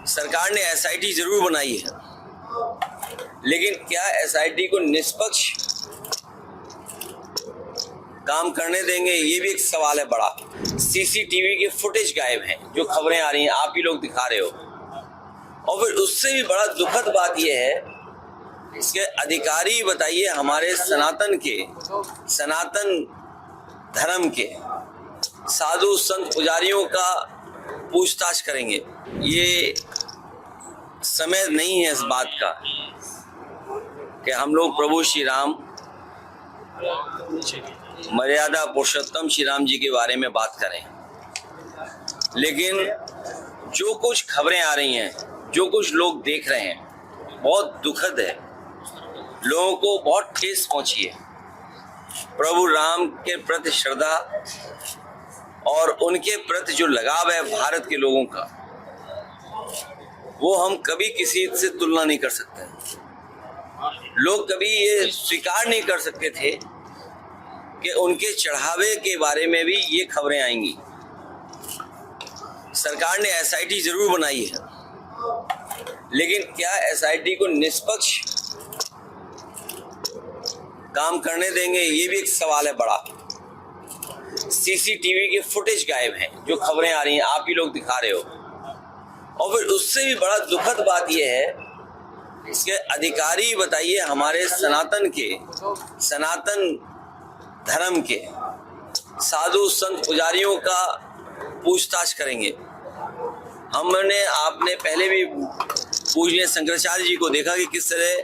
सरकार ने एसआईटी जरूर बनाई है, लेकिन क्या एसआईटी को निष्पक्ष काम करने देंगे, ये भी एक सवाल है बड़ा। सीसीटीवी के फुटेज गायब हैं, जो खबरें आ रही हैं आप ही लोग दिखा रहे हो। और फिर उससे भी बड़ा दुखद बात यह है कि अधिकारी बताइए हमारे सनातन धर्म के साधु संत पुजारियों का पूछताछ करेंगे। ये समय नहीं है इस बात का कि हम लोग प्रभु श्री राम, मर्यादा पुरुषोत्तम श्री राम जी के बारे में बात करें। लेकिन जो कुछ खबरें आ रही हैं, जो कुछ लोग देख रहे हैं, बहुत दुखद है। लोगों को बहुत ठेस पहुंची है। प्रभु राम के प्रति श्रद्धा और उनके प्रति जो लगाव है भारत के लोगों का, वो हम कभी किसी से तुलना नहीं कर सकते। लोग कभी ये स्वीकार नहीं कर सकते थे कि उनके चढ़ावे के बारे में भी ये खबरें आएंगी। सरकार ने एसआईटी जरूर बनाई है, लेकिन क्या एसआईटी को निष्पक्ष काम करने देंगे, ये भी एक सवाल है बड़ा। सीसीटीवी के फुटेज गायब हैं, जो खबरें आ रही हैं आप ही लोग दिखा रहे हो। और फिर उससे भी बड़ा दुखद बात यह है कि अधिकारी बताइए हमारे सनातन धर्म के साधु संत पुजारियों का पूछताछ करेंगे। आपने पहले भी पूजनीय शंकराचार्य जी को देखा कि किस तरह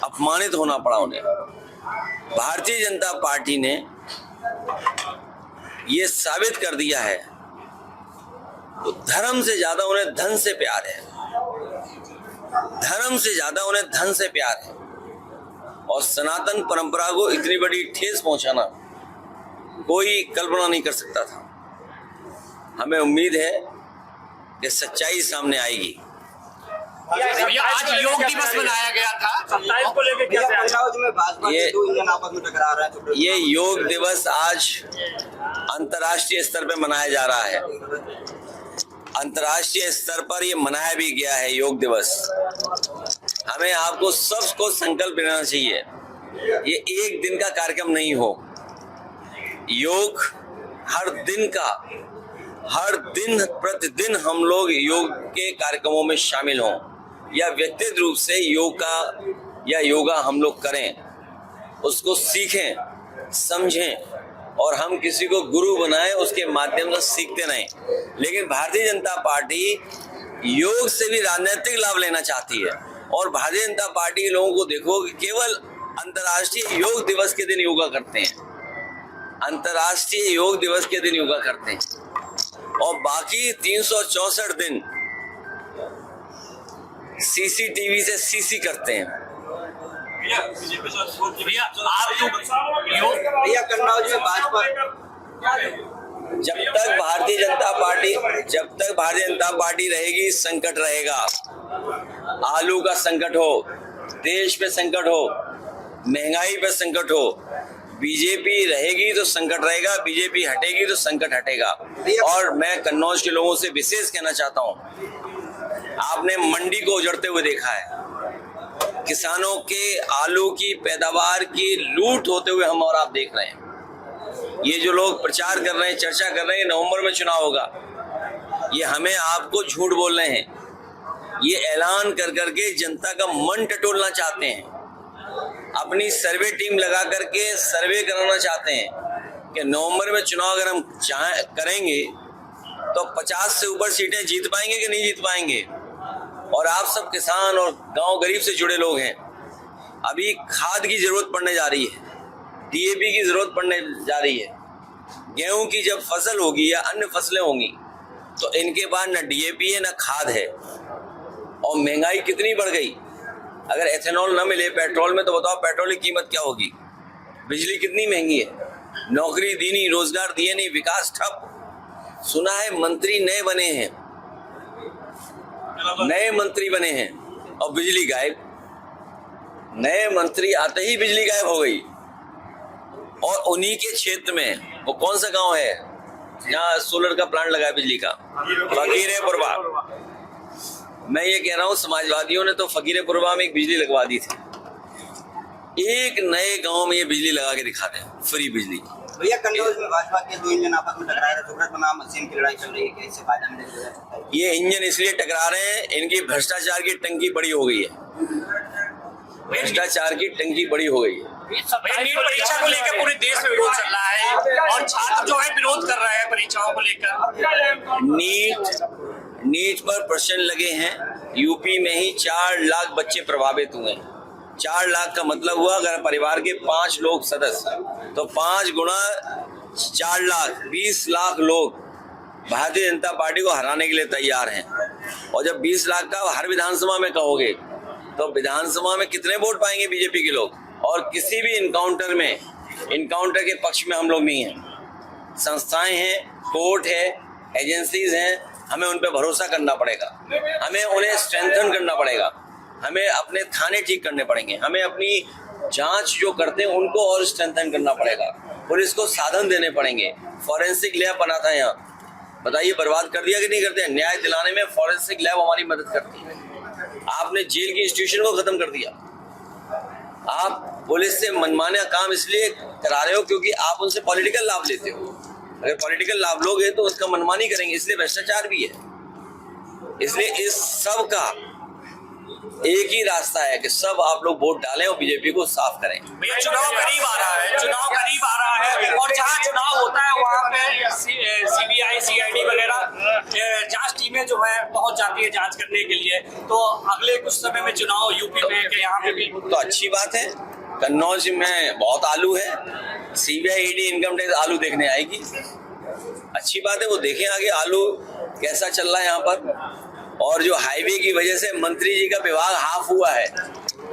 अपमानित होना पड़ा उन्हें। भारतीय जनता पार्टी ने ये साबित कर दिया है तो धर्म से ज्यादा उन्हें धन से प्यार है। धर्म से ज्यादा उन्हें धन से प्यार है। और सनातन परंपरा को इतनी बड़ी ठेस पहुंचाना कोई कल्पना नहीं कर सकता था। हमें उम्मीद है कि सच्चाई सामने आएगी। आज योग दिवस मनाया गया था, को लेकर ये योग दिवस आज अंतर्राष्ट्रीय स्तर पर मनाया जा रहा है। अंतर्राष्ट्रीय स्तर पर ये मनाया भी गया है योग दिवस। हमें आपको सबको संकल्प लेना चाहिए, ये एक दिन का कार्यक्रम नहीं हो। योग हर दिन प्रतिदिन हम लोग योग के कार्यक्रमों में शामिल हों, या व्यक्तिगत रूप से योगा हम लोग करें, उसको सीखें, समझें और हम किसी को गुरु बनाएं, उसके माध्यम से सीखते रहें। लेकिन भारतीय जनता पार्टी योग से भी राजनीतिक लाभ लेना चाहती है। और भारतीय जनता पार्टी के लोगों को देखो कि केवल अंतर्राष्ट्रीय योग दिवस के दिन योगा करते हैं, अंतर्राष्ट्रीय योग दिवस के दिन योगा करते हैं, और बाकी 364 दिन सीसीटीवी से सीसी करते हैं। जब तक भारतीय जनता पार्टी रहेगी, संकट रहेगा। आलू का संकट हो, देश पे संकट हो, महंगाई पे संकट हो। बीजेपी रहेगी तो संकट रहेगा, बीजेपी हटेगी तो संकट हटेगा। और मैं कन्नौज के लोगों से विशेष कहना चाहता हूं, आपने मंडी को उजड़ते हुए देखा है, किसानों के आलू की पैदावार की लूट होते हुए हम और आप देख रहे हैं। ये जो लोग प्रचार कर रहे हैं, चर्चा कर रहे हैं नवंबर में चुनाव होगा, ये हमें आपको झूठ बोल रहे हैं। ये ऐलान कर करके जनता का मन टटोलना चाहते हैं। अपनी सर्वे टीम लगा करके सर्वे कराना चाहते हैं कि नवंबर में चुनाव अगर हम करेंगे तो 50 से ऊपर सीटें जीत पाएंगे कि नहीं जीत पाएंगे। और आप सब किसान और गांव गरीब से जुड़े लोग हैं। अभी खाद की जरूरत पड़ने जा रही है, डीएपी की जरूरत पड़ने जा रही है। गेहूं की जब फसल होगी या अन्य फसलें होंगी तो इनके पास न डीएपी है न खाद है। और महंगाई कितनी बढ़ गई। अगर एथेनॉल न मिले पेट्रोल में तो बताओ पेट्रोल की कीमत क्या होगी। बिजली कितनी महंगी है। नौकरी दी नहीं, रोजगार दिए नहीं, विकास ठप। सुना है मंत्री नए मंत्री बने हैं और बिजली गायब। नए मंत्री आते ही बिजली गायब हो गई। और उन्हीं के क्षेत्र में वो कौन सा गांव है जहां सोलर का प्लांट लगा है बिजली का? फकीरपुर। मैं ये कह रहा हूँ समाजवादियों ने तो फकीरपुरवा में एक बिजली लगवा दी थी, एक नए गांव में ये बिजली लगा के दिखाते हैं, फ्री बिजली। भैया कन्नौज में भाजपा के दो इंजन आपस में टकरा रहे, सुब्रत बनाम मशीन की लड़ाई चल रही है, कैसे फायदा मिलेगा? ये इंजन इसलिए टकरा रहे हैं, इनकी भ्रष्टाचार की टंकी बड़ी हो गई है, भ्रष्टाचार की टंकी बड़ी हो गई है। नीट परीक्षा को लेकर पूरे देश में विरोध चल रहा है और छात्र जो है विरोध कर रहे हैं परीक्षाओं को लेकर। नीट पर प्रश्न लगे हैं, यूपी में ही 4 लाख बच्चे प्रभावित हुए हैं। 4 लाख का मतलब हुआ अगर परिवार के 5 लोग सदस्य, तो 5 गुना 4 लाख 20 लाख लोग भारतीय जनता पार्टी को हराने के लिए तैयार हैं। और जब 20 लाख का हर विधानसभा में कहोगे तो विधानसभा में कितने वोट पाएंगे बीजेपी के लोग? और किसी भी इनकाउंटर के पक्ष में हम लोग नहीं हैं। संस्थाएं हैं, कोर्ट है, एजेंसीज हैं, हमें उन पर भरोसा करना पड़ेगा, हमें उन्हें स्ट्रेंथन करना पड़ेगा, हमें अपने थाने ठीक करने पड़ेंगे, हमें अपनी जांच जो करते हैं उनको और स्ट्रेंथन करना पड़ेगा, पुलिस को साधन देने पड़ेंगे। फॉरेंसिक लैब बना था यहाँ, बताइए बर्बाद कर दिया कि नहीं करते? न्याय दिलाने में फॉरेंसिक लैब हमारी मदद करती है। आपने जेल की इंस्टीट्यूशन को खत्म कर दिया। आप पुलिस से मनमाना काम इसलिए करा रहे हो क्योंकि आप उनसे पॉलिटिकल लाभ लेते हो। अगर पॉलिटिकल लाभ लोगे तो उसका मनमानी करेंगे, इसलिए भ्रष्टाचार भी है। इसलिए इस सब का एक ही रास्ता है कि सब आप लोग वोट डालें और बीजेपी को साफ करें। भैया चुनाव करीब आ रहा है, और जहाँ चुनाव होता है वहाँ पे सीबीआई सीआईडी वगैरह जांच टीमें जो है पहुँच जाती है जांच करने के लिए। तो अगले कुछ समय में चुनाव यूपी में के यहाँ पे भी तो अच्छी बात है। कन्नौज में बहुत आलू है, सीबीआई ईडी इनकम टैक्स आलू देखने आएगी, अच्छी बात है, वो देखें आगे आलू कैसा चल रहा है यहाँ पर। और जो हाईवे की वजह से मंत्री जी का विभाग हाफ हुआ है,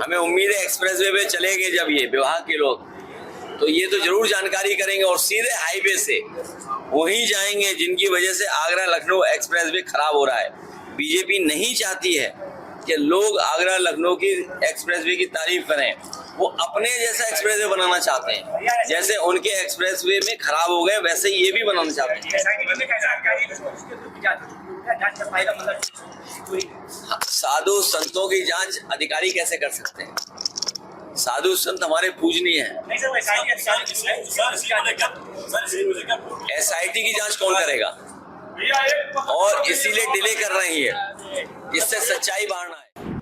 हमें उम्मीद है एक्सप्रेसवे पे चलेंगे जब ये विभाग के लोग, तो ये तो जरूर जानकारी करेंगे और सीधे हाईवे से वहीं जाएंगे जिनकी वजह से आगरा लखनऊ एक्सप्रेसवे खराब हो रहा है। बीजेपी नहीं चाहती है कि लोग आगरा लखनऊ की एक्सप्रेसवे की तारीफ करें, वो अपने जैसा एक्सप्रेसवे बनाना चाहते हैं। जैसे उनके एक्सप्रेसवे में खराब हो गए वैसे ये भी बनाना चाहते हैं। साधु संतों की जांच अधिकारी कैसे कर सकते हैं? साधु संत हमारे पूजनीय हैं। एसआईटी की जांच कौन करेगा? और इसीलिए डिले कर रही है, इससे सच्चाई बाहर ना आए।